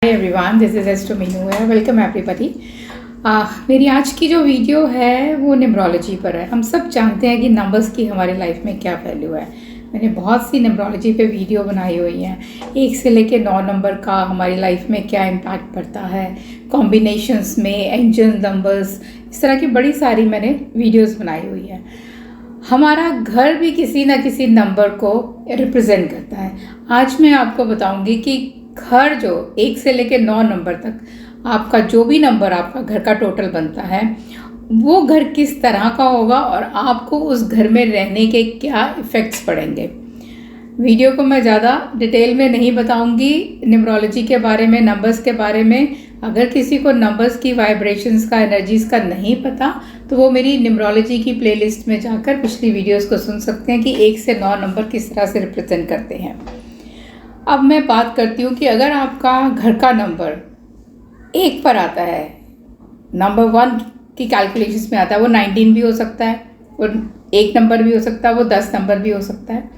Everyone, this is एस टू मीनू है। Welcome everybody. मेरी आज की जो वीडियो है वो न्यूमरोलॉजी पर है। हम सब जानते हैं कि नंबर्स की हमारी लाइफ में क्या वैल्यू है। मैंने बहुत सी न्यूमरोलॉजी पे वीडियो बनाई हुई हैं, 1 से लेकर 9 नंबर का हमारी लाइफ में क्या इम्पैक्ट पड़ता है, कॉम्बिनेशंस में, एंजल नंबर्स, इस तरह की बड़ी सारी मैंने वीडियोस बनाई हुई है। हमारा घर भी किसी ना किसी नंबर को रिप्रेजेंट करता है। आज मैं आपको बताऊंगी कि घर जो 1 से लेकर 9 नंबर तक आपका जो भी नंबर आपका घर का टोटल बनता है वो घर किस तरह का होगा और आपको उस घर में रहने के क्या इफ़ेक्ट्स पड़ेंगे। वीडियो को मैं ज़्यादा डिटेल में नहीं बताऊंगी न्यूमरोलॉजी के बारे में, नंबर्स के बारे में। अगर किसी को नंबर्स की वाइब्रेशंस का, एनर्जीज़ का नहीं पता तो वो मेरी न्यूमरोलॉजी की प्लेलिस्ट में जाकर पिछली वीडियोस को सुन सकते हैं कि 1 से 9 नंबर किस तरह से रिप्रेजेंट करते हैं। अब मैं बात करती हूँ कि अगर आपका घर का नंबर 1 पर आता है, नंबर 1 की कैलकुलेशंस में आता है, वो 19 भी हो सकता है, वो 1 नंबर भी हो सकता है, वो 10 नंबर भी हो सकता है।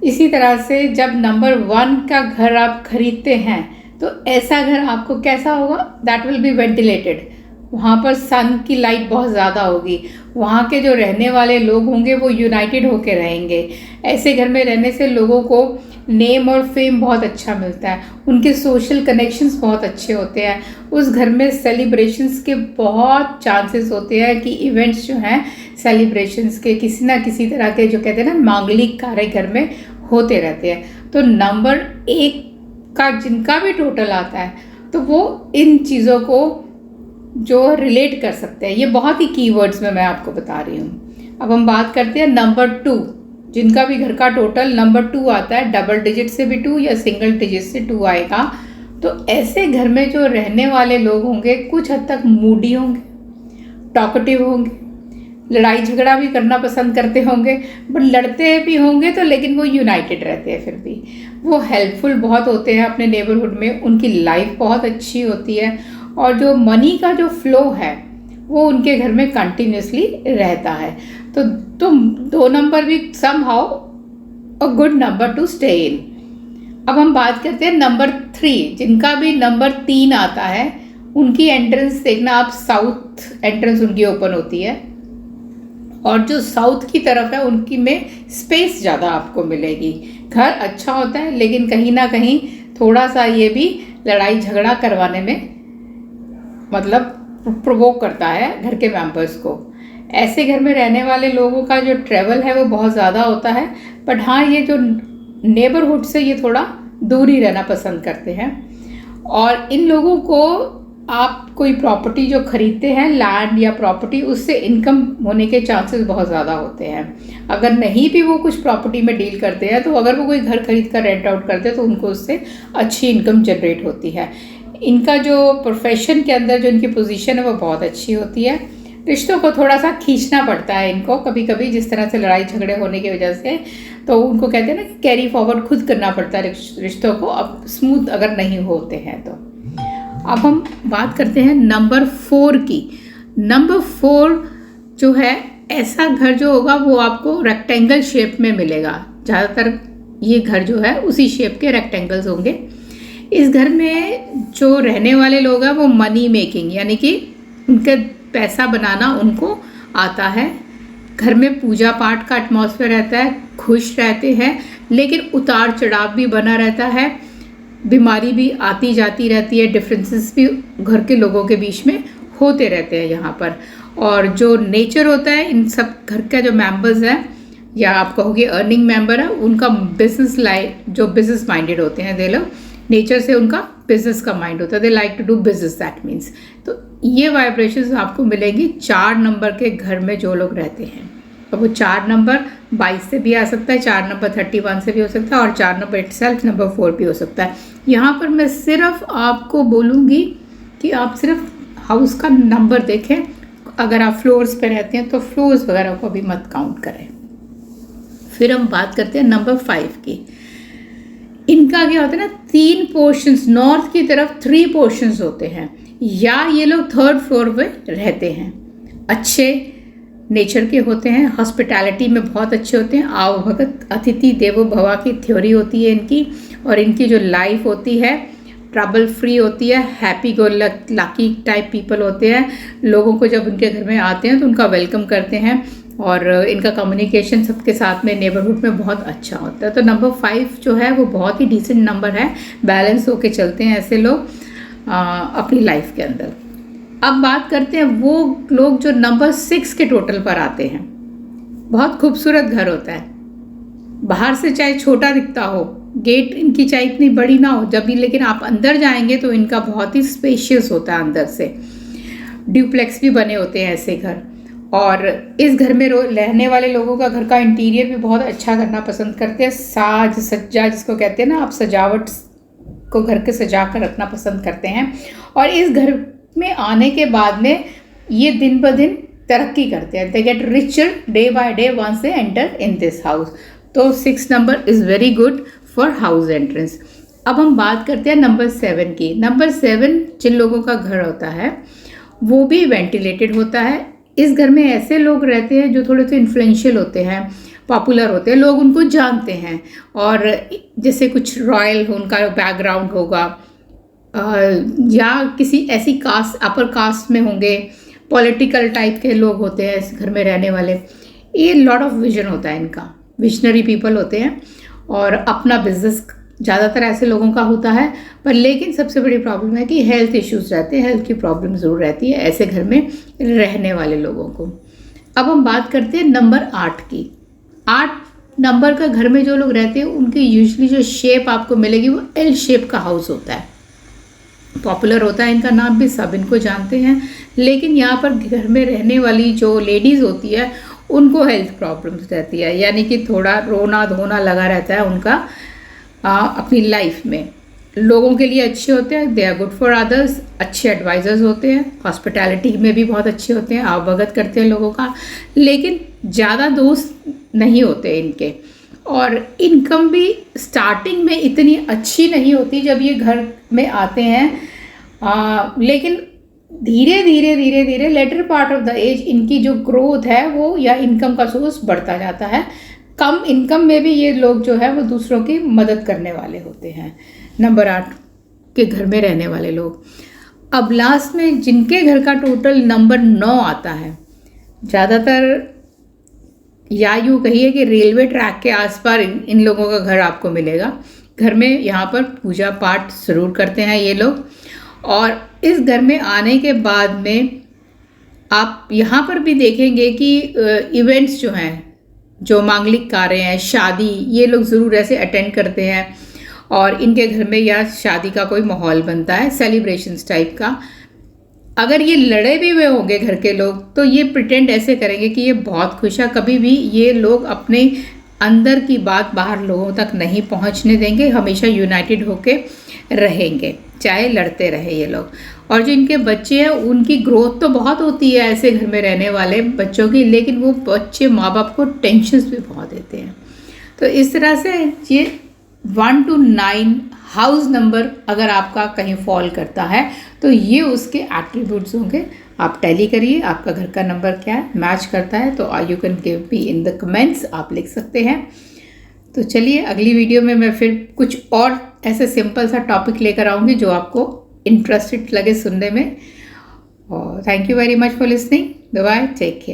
इसी तरह से जब नंबर 1 का घर आप खरीदते हैं तो ऐसा घर आपको कैसा होगा? That will be ventilated. वहाँ पर सन की लाइट बहुत ज़्यादा होगी, वहाँ के जो रहने वाले लोग होंगे वो यूनाइटेड होकर रहेंगे। ऐसे घर में रहने से लोगों को नेम और फेम बहुत अच्छा मिलता है, उनके सोशल कनेक्शंस बहुत अच्छे होते हैं। उस घर में सेलिब्रेशंस के बहुत चांसेस होते हैं कि इवेंट्स जो हैं सेलिब्रेशंस के किसी ना किसी तरह के, जो कहते हैं ना, मांगलिक कार्य घर में होते रहते हैं। तो नंबर 1 का जिनका भी टोटल आता है तो वो इन चीज़ों को जो रिलेट कर सकते हैं। ये बहुत ही कीवर्ड्स में मैं आपको बता रही हूँ। अब हम बात करते हैं नंबर 2, जिनका भी घर का टोटल नंबर 2 आता है, डबल डिजिट से भी 2 या सिंगल डिजिट से 2 आएगा, तो ऐसे घर में जो रहने वाले लोग होंगे कुछ हद तक मूडी होंगे, टॉकेटिव होंगे, लड़ाई झगड़ा भी करना पसंद करते होंगे, बट लड़ते भी होंगे तो लेकिन वो यूनाइटेड रहते हैं। फिर भी वो हेल्पफुल बहुत होते हैं अपने नेबरहुड में, उनकी लाइफ बहुत अच्छी होती है और जो मनी का जो फ्लो है वो उनके घर में कंटिन्यूसली रहता है। तो 2 नंबर भी somehow a good number to stay in. अब हम बात करते हैं नंबर 3, जिनका भी नंबर 3 आता है, उनकी एंट्रेंस देखना आप, साउथ एंट्रेंस उनकी ओपन होती है और जो साउथ की तरफ है उनकी में स्पेस ज़्यादा आपको मिलेगी। घर अच्छा होता है लेकिन कहीं ना कहीं थोड़ा सा ये भी लड़ाई झगड़ा करवाने में मतलब प्रोवोक करता है घर के मेंबर्स को। ऐसे घर में रहने वाले लोगों का जो ट्रैवल है वो बहुत ज़्यादा होता है, बट हाँ, ये जो नेबरहुड से ये थोड़ा दूर ही रहना पसंद करते हैं। और इन लोगों को आप कोई प्रॉपर्टी जो खरीदते हैं, लैंड या प्रॉपर्टी, उससे इनकम होने के चांसेस बहुत ज़्यादा होते हैं। अगर नहीं भी वो कुछ प्रॉपर्टी में डील करते हैं तो अगर वो कोई घर खरीद कर रेंट आउट करते हैं तो उनको उससे अच्छी इनकम जनरेट होती है। इनका जो प्रोफेशन के अंदर जो इनकी पोजीशन है वो बहुत अच्छी होती है। रिश्तों को थोड़ा सा खींचना पड़ता है इनको कभी कभी, जिस तरह से लड़ाई झगड़े होने की वजह से, तो उनको कहते हैं ना कि कैरी फॉरवर्ड खुद करना पड़ता है रिश्तों को, अब स्मूथ अगर नहीं होते हैं तो। अब हम बात करते हैं नंबर 4 की। नंबर 4 जो है, ऐसा घर जो होगा वो आपको रेक्टेंगल शेप में मिलेगा। ज़्यादातर ये घर जो है उसी शेप के रेक्टेंगल्स होंगे। इस घर में जो रहने वाले लोग हैं वो मनी मेकिंग, यानी कि उनके पैसा बनाना उनको आता है। घर में पूजा पाठ का एटमॉस्फेयर रहता है, खुश रहते हैं, लेकिन उतार चढ़ाव भी बना रहता है, बीमारी भी आती जाती रहती है, डिफरेंसेस भी घर के लोगों के बीच में होते रहते हैं यहाँ पर। और जो नेचर होता है इन सब घर का जो मेंबर्स हैं, या आप कहोगे अर्निंग मेंबर है, उनका बिजनेस लाइफ, जो बिजनेस माइंडेड होते हैं, दे लोग नेचर से उनका बिजनेस का माइंड होता है, they like to do business, that means. तो ये वाइब्रेशंस आपको मिलेगी 4 नंबर के घर में जो लोग रहते हैं। अब वो 4 नंबर 22 से भी आ सकता है, 4 नंबर 31 से भी हो सकता है और 4 नंबर इटसेल्फ नंबर 4 भी हो सकता है। यहाँ पर मैं सिर्फ आपको बोलूँगी कि आप सिर्फ हाउस का नंबर देखें। अगर आप फ्लोर्स पे रहते हैं तो फ्लोर्स वगैरह को भी मत काउंट करें। फिर हम बात करते हैं नंबर 5 की। इनका क्या होता है ना, 3 पोर्शंस, नॉर्थ की तरफ 3 पोर्शंस होते हैं, या ये लोग 3rd फ्लोर पे रहते हैं। अच्छे नेचर के होते हैं, हॉस्पिटैलिटी में बहुत अच्छे होते हैं, आव भगत अतिथि देवो भवा की थ्योरी होती है इनकी। और इनकी जो लाइफ होती है ट्रबल फ्री होती है, happy go lucky type people होते हैं। लोगों को जब उनके घर में आते हैं तो उनका वेलकम करते हैं और इनका कम्युनिकेशन सबके साथ में नेबरहुड में बहुत अच्छा होता है। तो नंबर 5 जो है वो बहुत ही डिसेंट नंबर है, बैलेंस होके चलते हैं ऐसे लोग अपनी लाइफ के अंदर। अब बात करते हैं वो लोग जो नंबर 6 के टोटल पर आते हैं। बहुत खूबसूरत घर होता है, बाहर से चाहे छोटा दिखता हो, गेट इनकी चाहे इतनी बड़ी ना हो जब भी, लेकिन आप अंदर जाएंगे तो इनका बहुत ही स्पेशियस होता है। अंदर से ड्यूप्लेक्स भी बने होते हैं ऐसे घर। और इस घर में रहने वाले लोगों का घर का इंटीरियर भी बहुत अच्छा करना पसंद करते हैं। साज सज्जा जिसको कहते हैं ना, आप सजावट को घर के सजा कर रखना पसंद करते हैं। और इस घर में आने के बाद में ये दिन ब दिन तरक्की करते हैं। They get richer day by day once they enter in this house. तो 6 number is very good for house entrance. अब हम बात करते हैं नंबर 7 की। नंबर 7 जिन लोगों का घर होता है वो भी वेंटिलेटेड होता है। इस घर में ऐसे लोग रहते हैं जो थोड़े से इन्फ्लुएंशियल होते हैं, पॉपुलर होते हैं, लोग उनको जानते हैं। और जैसे कुछ रॉयल हो, उनका बैकग्राउंड होगा या किसी ऐसी कास्ट, अपर कास्ट में होंगे, पॉलिटिकल टाइप के लोग होते हैं इस घर में रहने वाले। ये लॉट ऑफ विजन होता है इनका, विजनरी पीपल होते हैं और अपना बिजनेस ज़्यादातर ऐसे लोगों का होता है। पर लेकिन सबसे बड़ी प्रॉब्लम है कि हेल्थ इश्यूज़ रहते हैं, हेल्थ की प्रॉब्लम ज़रूर रहती है ऐसे घर में रहने वाले लोगों को। अब हम बात करते हैं नंबर 8 की। 8 नंबर का घर में जो लोग रहते हैं उनकी यूजुअली जो शेप आपको मिलेगी वो एल शेप का हाउस होता है। पॉपुलर होता है इनका नाम भी, सब इनको जानते हैं। लेकिन यहाँ पर घर में रहने वाली जो लेडीज़ होती है उनको हेल्थ प्रॉब्लम्स रहती है, यानी कि थोड़ा रोना धोना लगा रहता है उनका अपनी लाइफ में। लोगों के लिए अच्छे होते हैं, they are good for others, अच्छे एडवाइजर्स होते हैं, हॉस्पिटैलिटी में भी बहुत अच्छे होते हैं, आवभगत करते हैं लोगों का, लेकिन ज़्यादा दोस्त नहीं होते इनके। और इनकम भी स्टार्टिंग में इतनी अच्छी नहीं होती जब ये घर में आते हैं, लेकिन धीरे धीरे धीरे धीरे later part of the age इनकी जो ग्रोथ है वो या इनकम का सोर्स बढ़ता जाता है। कम इनकम में भी ये लोग जो है वो दूसरों की मदद करने वाले होते हैं, नंबर 8 के घर में रहने वाले लोग। अब लास्ट में जिनके घर का टोटल नंबर 9 आता है, ज़्यादातर या यूँ कहिए कि रेलवे ट्रैक के आसपास इन लोगों का घर आपको मिलेगा। घर में यहाँ पर पूजा पाठ ज़रूर करते हैं ये लोग। और इस घर में आने के बाद में आप यहाँ पर भी देखेंगे कि इवेंट्स जो हैं, जो मांगलिक कार्य हैं, शादी, ये लोग ज़रूर ऐसे अटेंड करते हैं। और इनके घर में या शादी का कोई माहौल बनता है, सेलिब्रेशंस टाइप का। अगर ये लड़े भी हुए होंगे घर के लोग तो ये प्रिटेंड ऐसे करेंगे कि ये बहुत खुश है। कभी भी ये लोग अपने अंदर की बात बाहर लोगों तक नहीं पहुंचने देंगे, हमेशा यूनाइटेड होके रहेंगे, चाहे लड़ते रहे ये लोग। और जो इनके बच्चे हैं उनकी ग्रोथ तो बहुत होती है ऐसे घर में रहने वाले बच्चों की, लेकिन वो बच्चे माँ बाप को टेंशन्स भी बहुत देते हैं। तो इस तरह से ये 1 to 9 हाउस नंबर अगर आपका कहीं फॉल करता है तो ये उसके एट्रीब्यूट्स होंगे। आप टैली करिए, आपका घर का नंबर क्या है, मैच करता है तो you can give me in the comments, आप लिख सकते हैं। तो चलिए अगली वीडियो में मैं फिर कुछ और ऐसे सिंपल सा टॉपिक लेकर आऊँगी जो आपको इंटरेस्टेड लगे सुनने में। और thank you very much for listening. Bye, take care.